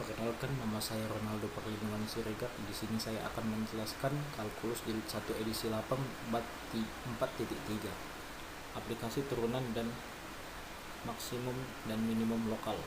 Perkenalkan, nama saya Ronaldo Perlindungan Siregar. Di sini saya akan menjelaskan kalkulus jilid 1 edisi 8 bab 4.3. Aplikasi turunan dan maksimum dan minimum lokal.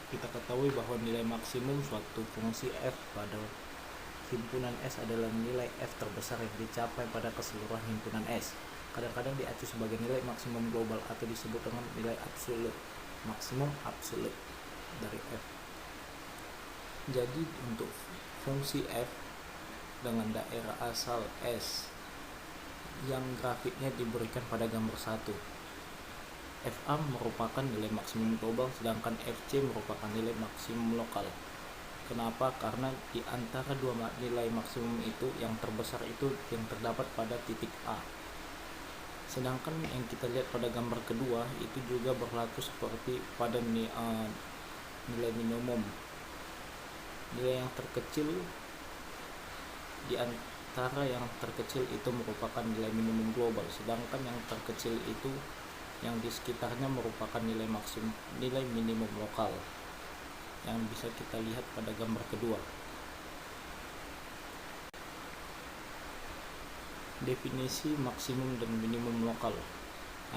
Kita ketahui bahwa nilai maksimum suatu fungsi f pada himpunan S adalah nilai f terbesar yang dicapai pada keseluruhan himpunan S. Kadang-kadang diacu sebagai nilai maksimum global atau disebut dengan nilai absolut, maksimum absolut dari f. Jadi untuk fungsi f dengan daerah asal S yang grafiknya diberikan pada gambar 1, fa merupakan nilai maksimum global sedangkan fc merupakan nilai maksimum lokal. Kenapa? Karena di antara dua nilai maksimum itu yang terbesar itu yang terdapat pada titik A. Sedangkan yang kita lihat pada gambar kedua itu juga berlaku seperti pada nilai minimum. Nilai yang terkecil di antara yang terkecil itu merupakan nilai minimum global, sedangkan yang terkecil itu yang di sekitarnya merupakan nilai maksimum, nilai minimum lokal yang bisa kita lihat pada gambar kedua. Definisi maksimum dan minimum lokal.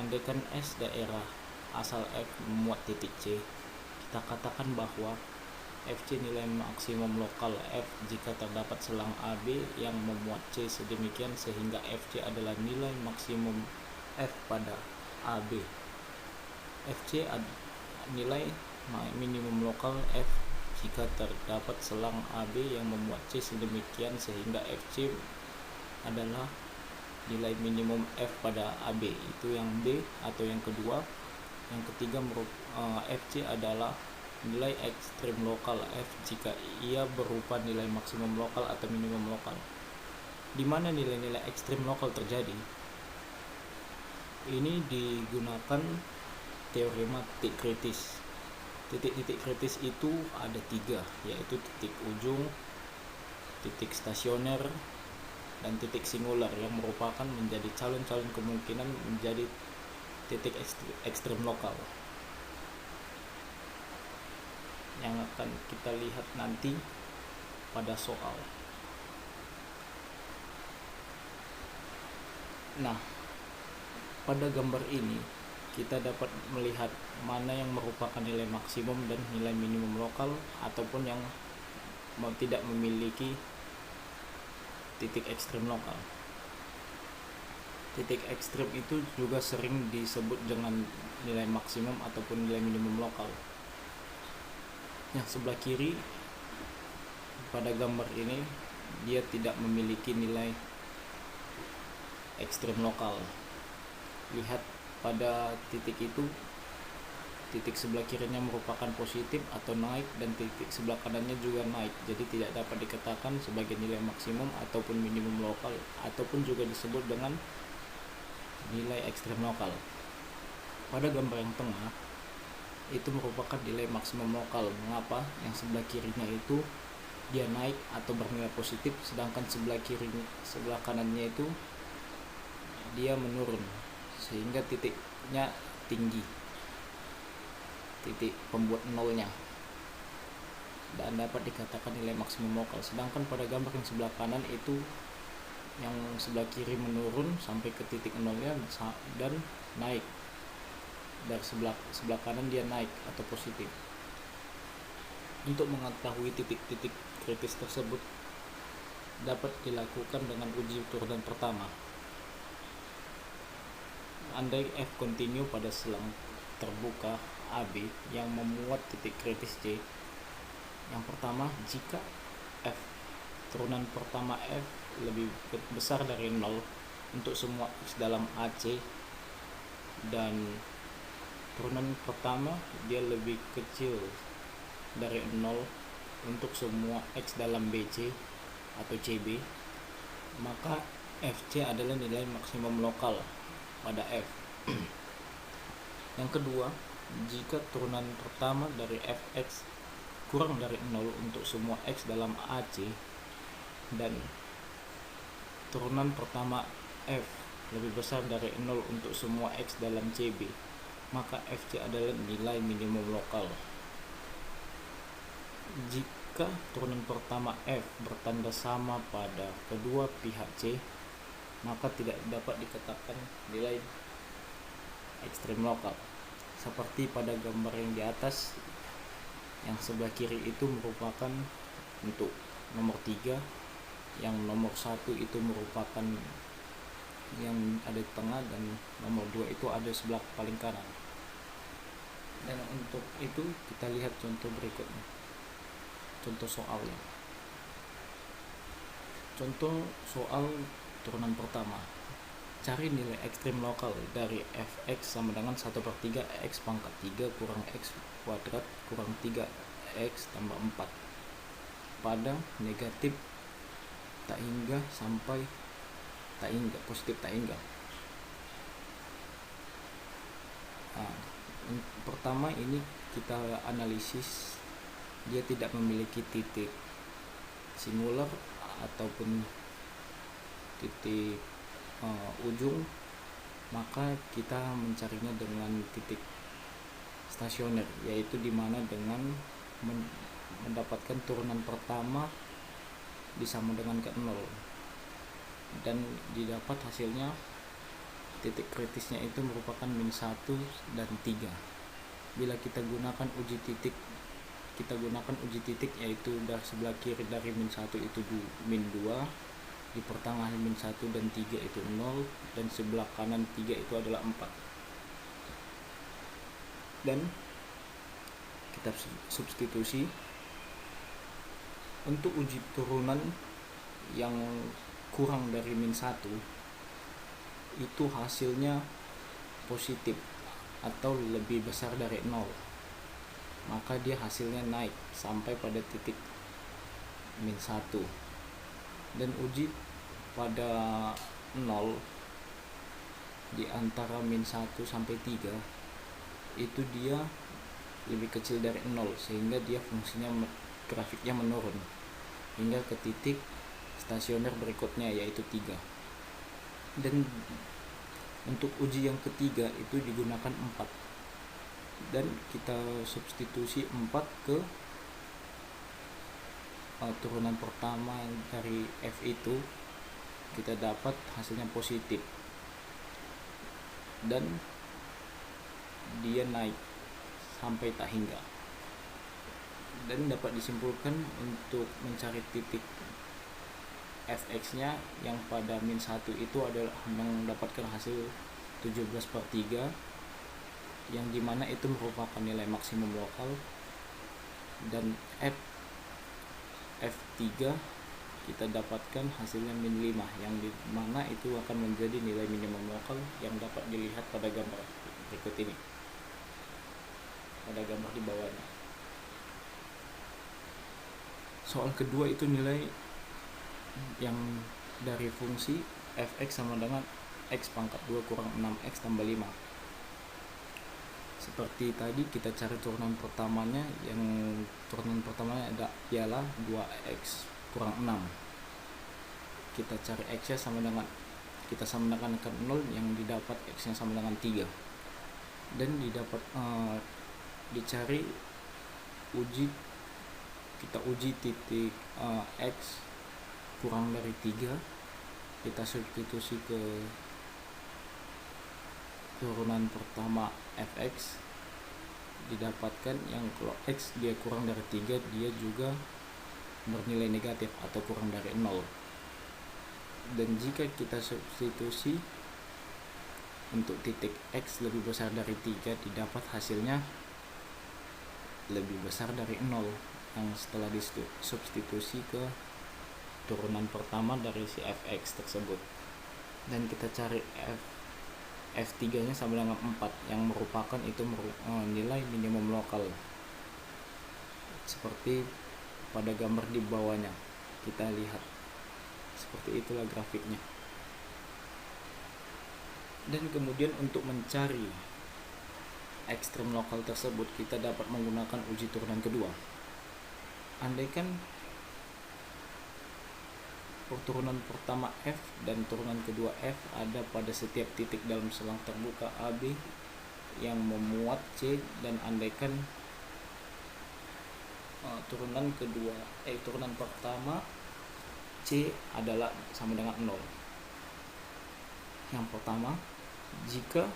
Andaikan S daerah asal F memuat titik C, kita katakan bahwa FC nilai maksimum lokal F jika terdapat selang AB yang memuat C sedemikian sehingga FC adalah nilai maksimum F pada AB. FC nilai minimum lokal F jika terdapat selang AB yang memuat C sedemikian sehingga FC adalah nilai minimum F pada AB. Itu yang B atau yang kedua. Yang ketiga, FC adalah nilai ekstrim lokal F jika ia berupa nilai maksimum lokal atau minimum lokal. Di mana nilai-nilai ekstrim lokal terjadi? Ini digunakan teorema titik kritis. Titik-titik kritis itu ada 3, yaitu titik ujung, titik stasioner, dan titik singular yang merupakan menjadi calon-calon kemungkinan menjadi titik ekstrim lokal yang akan kita lihat nanti pada soal. Nah, pada gambar ini kita dapat melihat mana yang merupakan nilai maksimum dan nilai minimum lokal ataupun yang tidak memiliki titik ekstrim lokal. Titik ekstrim itu juga sering disebut dengan nilai maksimum ataupun nilai minimum lokal. Yang sebelah kiri pada gambar ini dia tidak memiliki nilai ekstrim lokal. Lihat pada titik itu, titik sebelah kirinya merupakan positif atau naik dan titik sebelah kanannya juga naik, jadi tidak dapat dikatakan sebagai nilai maksimum ataupun minimum lokal ataupun juga disebut dengan nilai ekstrem lokal. Pada gambar yang tengah itu merupakan nilai maksimum lokal. Mengapa? Yang sebelah kirinya itu dia naik atau bernilai positif, sedangkan sebelah kanannya itu dia menurun sehingga titiknya tinggi, titik pembuat nolnya, dan dapat dikatakan nilai maksimum lokal. Sedangkan pada gambar yang sebelah kanan itu yang sebelah kiri menurun sampai ke titik nolnya dan naik, dari sebelah kanan dia naik atau positif. Untuk mengetahui titik-titik kritis tersebut dapat dilakukan dengan uji turunan pertama. Andai F kontinu pada selang terbuka AB yang memuat titik kritis C. Yang pertama, jika F turunan pertama F lebih besar dari 0 untuk semua X dalam AC dan turunan pertama dia lebih kecil dari 0 untuk semua X dalam BC atau CB, maka FC adalah nilai maksimum lokal pada F. Yang kedua, jika turunan pertama dari Fx kurang dari 0 untuk semua X dalam AC dan turunan pertama F lebih besar dari 0 untuk semua X dalam CB, maka FC adalah nilai minimum lokal. Jika turunan pertama F bertanda sama pada kedua pihak C, maka tidak dapat dikatakan nilai ekstrem lokal. Seperti pada gambar yang di atas, yang sebelah kiri itu merupakan untuk nomor 3, yang nomor 1 itu merupakan yang ada di tengah, dan nomor 2 itu ada sebelah paling kanan. Dan untuk itu kita lihat contoh berikutnya, contoh soalnya. Contoh soal turunan pertama, cari nilai ekstrem lokal dari fx sama dengan 1/3 x pangkat 3 kurang x kuadrat kurang 3x tambah 4 pada negatif tak hingga sampai tak hingga, positif tak hingga. Pertama ini kita analisis, dia tidak memiliki titik singular ataupun titik ujung, maka kita mencarinya dengan titik stasioner, yaitu dimana dengan mendapatkan turunan pertama disama dengan ke 0 dan didapat hasilnya titik kritisnya itu merupakan -1 dan 3. Bila kita gunakan uji titik, yaitu dari sebelah kiri dari -1 itu -2, di pertengahan -1 dan 3 itu 0, dan sebelah kanan 3 itu adalah 4. Dan kita substitusi untuk uji turunan yang kurang dari -1 itu hasilnya positif atau lebih besar dari 0, maka dia hasilnya naik sampai pada titik -1. Dan uji pada 0 di antara -1 sampai 3 itu dia lebih kecil dari 0, sehingga dia fungsinya grafiknya menurun hingga ke titik stasioner berikutnya, yaitu 3. Dan untuk uji yang ketiga itu digunakan 4, dan kita substitusi 4 ke turunan pertama dari F itu, kita dapat hasilnya positif dan dia naik sampai tak hingga. Dan dapat disimpulkan untuk mencari titik fx nya yang pada -1 itu adalah mendapatkan hasil 17/3, yang dimana itu merupakan nilai maksimum lokal, dan f3 kita dapatkan hasilnya -5, yang dimana itu akan menjadi nilai minimum lokal yang dapat dilihat pada gambar berikut ini, pada gambar di bawahnya. Soal kedua itu nilai yang dari fungsi fx sama dengan x pangkat 2 kurang 6x tambah 5. Seperti tadi kita cari turunan pertamanya, yang turunan pertamanya ada ialah 2x kurang 6. Kita cari x nya sama dengan, kita samakan ke 0, yang didapat x nya sama dengan 3. Dan didapat dicari kita uji titik x kurang dari 3, kita substitusi ke turunan pertama fx, didapatkan yang kalau x dia kurang dari 3, dia juga bernilai negatif atau kurang dari 0. Dan jika kita substitusi untuk titik x lebih besar dari 3, didapat hasilnya lebih besar dari 0, yang setelah disubstitusi ke turunan pertama dari si fx tersebut. Dan kita cari f3 nya sama dengan 4, yang merupakan itu nilai minimum lokal, seperti pada gambar di bawahnya kita lihat. Seperti itulah grafiknya. Dan kemudian untuk mencari ekstrem lokal tersebut, kita dapat menggunakan uji turunan kedua. Andaikan turunan pertama F dan turunan kedua F ada pada setiap titik dalam selang terbuka AB yang memuat C, dan andaikan turunan pertama C adalah sama dengan 0. Yang pertama, jika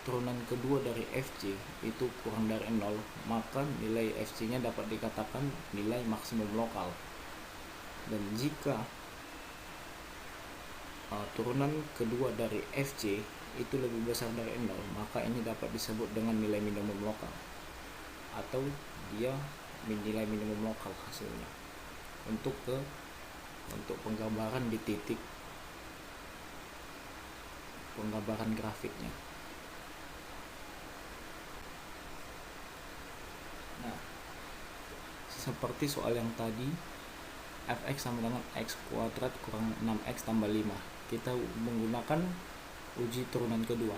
turunan kedua dari FC itu kurang dari 0, maka nilai FC-nya dapat dikatakan nilai maksimum lokal. Dan jika turunan kedua dari FC itu lebih besar dari 0, maka ini dapat disebut dengan nilai minimum lokal, atau dia nilai minimum lokal hasilnya. Untuk penggambaran di titik, penggambaran grafiknya. Nah, seperti soal yang tadi, fx sama dengan x kuadrat kurang 6x tambah 5. Kita menggunakan uji turunan kedua.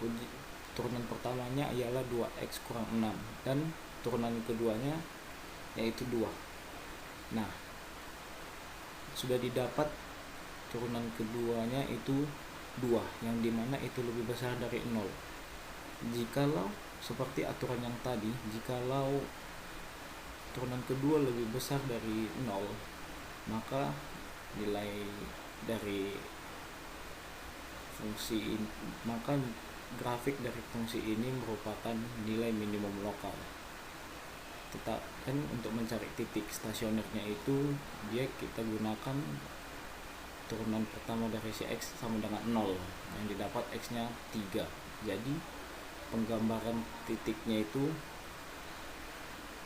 Uji turunan pertamanya ialah 2x kurang 6, dan turunan keduanya yaitu 2. Nah, sudah didapat turunan keduanya itu 2, yang dimana itu lebih besar dari 0. Jikalau seperti aturan yang tadi, jikalau turunan kedua lebih besar dari 0, maka nilai dari fungsi ini, maka grafik dari fungsi ini merupakan nilai minimum lokal. Dan untuk mencari titik stasionernya itu, kita gunakan turunan pertama dari si x sama dengan 0, yang didapat x nya 3. Jadi penggambaran titiknya itu,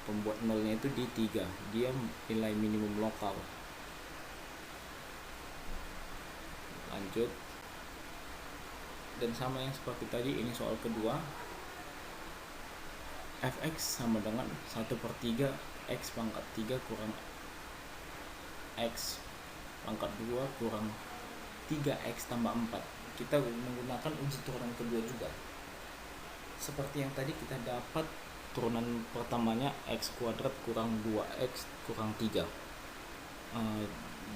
pembuat nolnya itu di 3, dia nilai minimum lokal. Lanjut, dan sama yang seperti tadi, ini soal kedua, fx sama dengan 1/3 x pangkat 3 kurang x pangkat 2 kurang 3x tambah 4. Kita menggunakan uji turunan kedua juga. Seperti yang tadi, kita dapat turunan pertamanya x kuadrat kurang 2x kurang 3.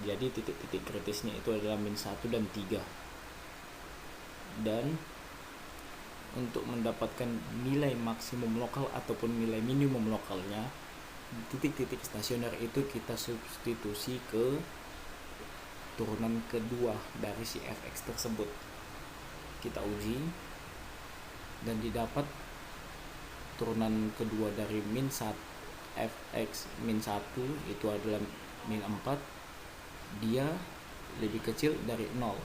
Jadi titik-titik kritisnya itu adalah -1 dan 3. Dan untuk mendapatkan nilai maksimum lokal ataupun nilai minimum lokalnya, titik-titik stasioner itu kita substitusi ke turunan kedua dari si fx tersebut. Kita uji dan didapat turunan kedua dari fx -1 itu adalah -4. Dia lebih kecil dari 0,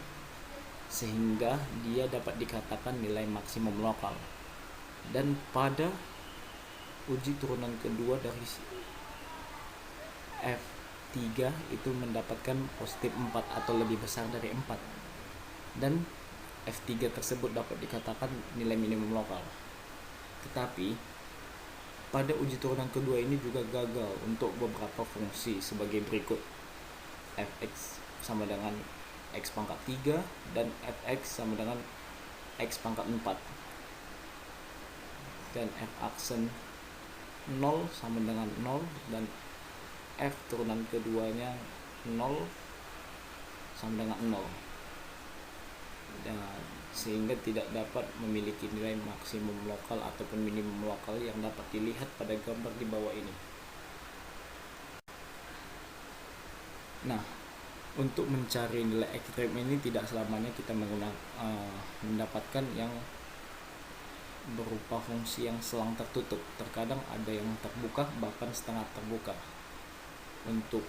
sehingga dia dapat dikatakan nilai maksimum lokal. Dan pada uji turunan kedua dari f3 itu mendapatkan positif 4 atau lebih besar dari 4, dan f3 tersebut dapat dikatakan nilai minimum lokal. Tetapi pada uji turunan kedua ini juga gagal untuk beberapa fungsi sebagai berikut: fx sama dengan x pangkat 3 dan fx sama dengan x pangkat 4, dan f aksen 0 sama dengan 0, dan f turunan keduanya 0 sama dengan 0. Dan sehingga tidak dapat memiliki nilai maksimum lokal ataupun minimum lokal yang dapat dilihat pada gambar di bawah ini. Nah, untuk mencari nilai ekstrem ini tidak selamanya kita mendapatkan yang berupa fungsi yang selang tertutup. Terkadang ada yang terbuka, bahkan setengah terbuka. Untuk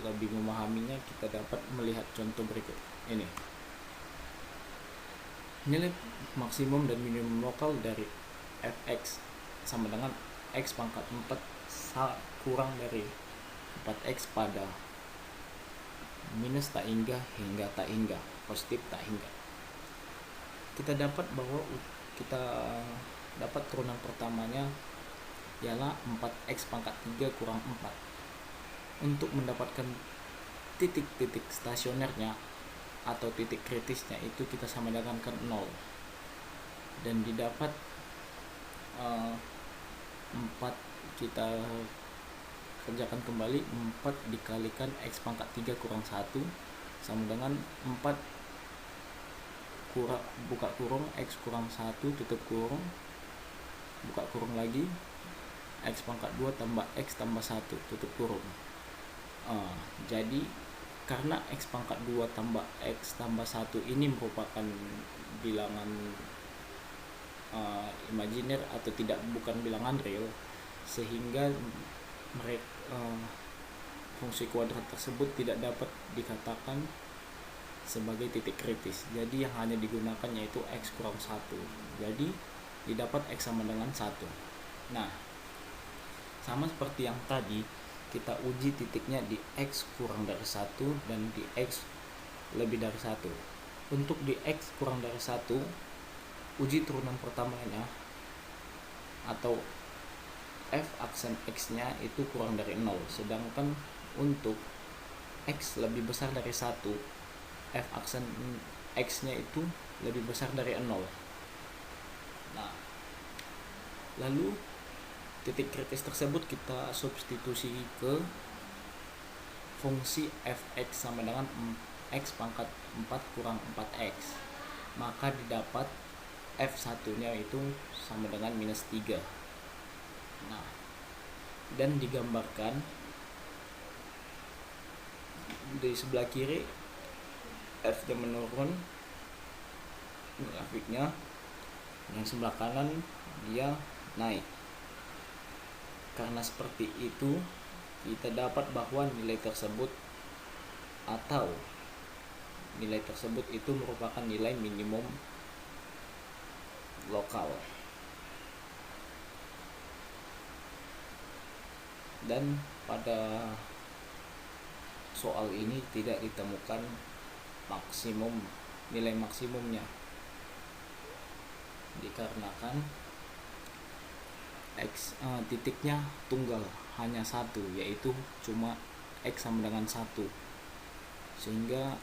lebih memahaminya, kita dapat melihat contoh berikut ini. Nilai maksimum dan minimum lokal dari fx sama dengan x pangkat 4 kurang dari 4x pada minus tak hingga tak hingga, positif tak hingga. Kita dapat turunan pertamanya ialah 4x pangkat 3 kurang 4. Untuk mendapatkan titik-titik stasionernya atau titik kritisnya itu kita sama dengan 0, dan didapat 4. Kita kerjakan kembali, 4 dikalikan x pangkat 3 kurang 1 sama dengan 4 buka kurung x kurang 1 tutup kurung, buka kurung lagi, X pangkat 2 tambah X tambah 1 tutup kurung. Jadi karena X pangkat 2 tambah X tambah 1 ini merupakan bilangan imajiner atau bukan bilangan real, sehingga fungsi kuadrat tersebut tidak dapat dikatakan sebagai titik kritis. Jadi yang hanya digunakan yaitu X kurang 1. Jadi didapat X sama dengan 1. Nah, sama seperti yang tadi, kita uji titiknya di X kurang dari 1 dan di X lebih dari 1. Untuk di X kurang dari 1, uji turunan pertamanya atau f aksen X nya itu kurang dari 0. Sedangkan untuk X lebih besar dari 1, f aksen X nya itu lebih besar dari 0. Nah, lalu titik kritis tersebut kita substitusi ke fungsi fx sama dengan x pangkat 4 kurang 4x, maka didapat f1 nya itu sama dengan minus 3. Nah, dan digambarkan di sebelah kiri f nya menurun grafiknya, yang sebelah kanan dia naik. Karena seperti itu, kita dapat bahwa nilai tersebut itu merupakan nilai minimum lokal. Dan pada soal ini tidak ditemukan nilai maksimumnya, dikarenakan titiknya tunggal, hanya satu, yaitu cuma X sama dengan 1, sehingga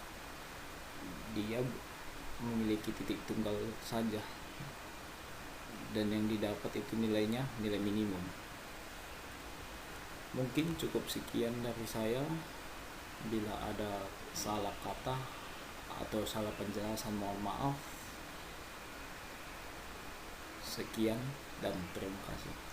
dia memiliki titik tunggal saja, dan yang didapat itu nilainya nilai minimum. Mungkin cukup sekian dari saya. Bila ada salah kata atau salah penjelasan, mohon maaf. Sekian dan terima kasih.